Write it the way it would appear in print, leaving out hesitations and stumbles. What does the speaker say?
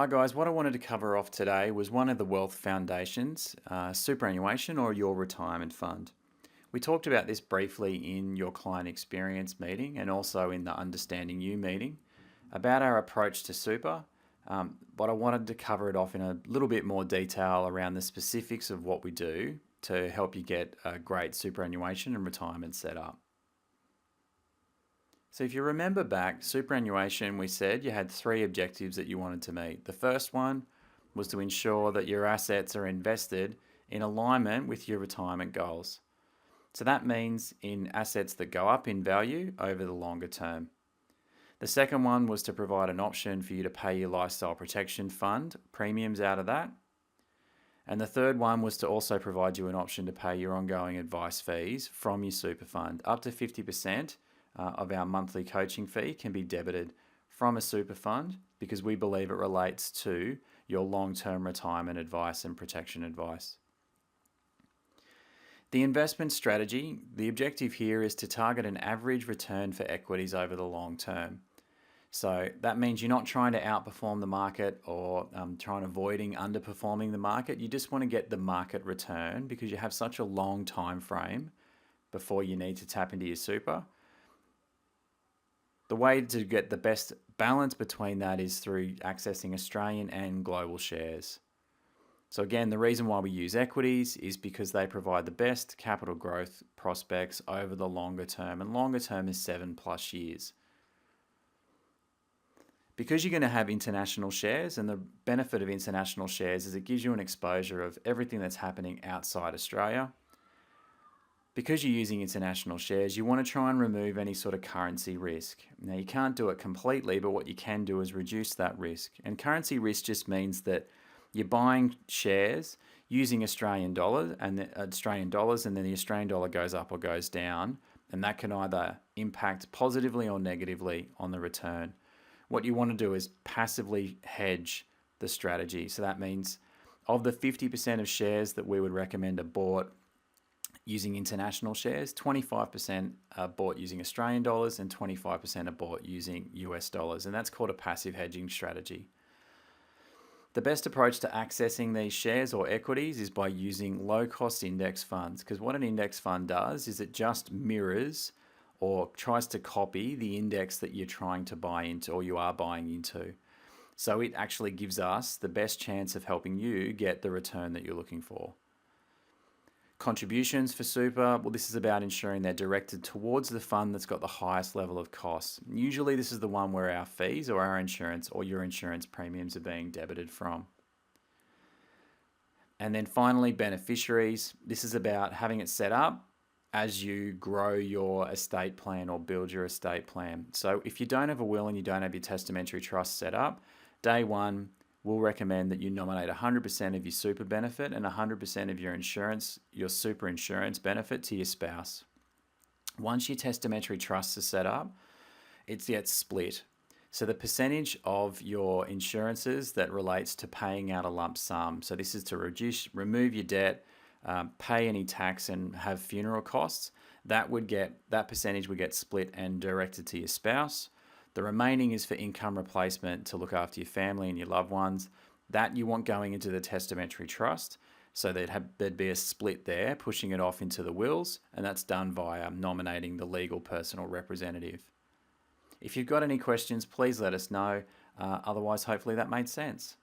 Hi guys, what I wanted to cover off today was one of the wealth foundations, superannuation or your retirement fund. We talked about this briefly in your client experience meeting and also in the Understanding You meeting about our approach to super, but I wanted to cover it off in a little bit more detail around the specifics of what we do to help you get a great superannuation and retirement set up. So if you remember back, superannuation, we said you had three objectives that you wanted to meet. The first one was to ensure that your assets are invested in alignment with your retirement goals. So that means in assets that go up in value over the longer term. The second one was to provide an option for you to pay your lifestyle protection fund premiums out of that. And the third one was to also provide you an option to pay your ongoing advice fees from your super fund. Up to 50% of our monthly coaching fee can be debited from a super fund because we believe it relates to your long-term retirement advice and protection advice. The investment strategy, the objective here is to target an average return for equities over the long term. So that means you're not trying to outperform the market or trying avoiding underperforming the market. You just want to get the market return because you have such a long time frame before you need to tap into your super. The way to get the best balance between that is through accessing Australian and global shares. So again, the reason why we use equities is because they provide the best capital growth prospects over the longer term, and longer term is 7+ years. Because you're going to have international shares, and the benefit of international shares is it gives you an exposure of everything that's happening outside Australia. Because you're using international shares, you want to try and remove any sort of currency risk. Now, you can't do it completely, but what you can do is reduce that risk. And currency risk just means that you're buying shares using Australian dollars, and then the Australian dollar goes up or goes down, and that can either impact positively or negatively on the return. What you want to do is passively hedge the strategy. So that means of the 50% of shares that we would recommend are bought using international shares, 25% are bought using Australian dollars and 25% are bought using US dollars. And that's called a passive hedging strategy. The best approach to accessing these shares or equities is by using low-cost index funds, because what an index fund does is it just mirrors or tries to copy the index that you're trying to buy into or you are buying into. So it actually gives us the best chance of helping you get the return that you're looking for. Contributions for super, well, this is about ensuring they're directed towards the fund that's got the highest level of costs. Usually this is the one where our fees or our insurance or your insurance premiums are being debited from. And then finally, beneficiaries. This is about having it set up as you grow your estate plan or build your estate plan. So if you don't have a will and you don't have your testamentary trust set up, day one, we'll recommend that you nominate 100% of your super benefit and 100% of your insurance, your super insurance benefit to your spouse. Once your testamentary trusts are set up, it gets split. So the percentage of your insurances that relates to paying out a lump sum. So this is to remove your debt, pay any tax and have funeral costs. That percentage would get split and directed to your spouse. The remaining is for income replacement to look after your family and your loved ones. That you want going into the testamentary trust. So there'd be a split there, pushing it off into the wills, and that's done via nominating the legal personal representative. If you've got any questions, please let us know. Otherwise, hopefully that made sense.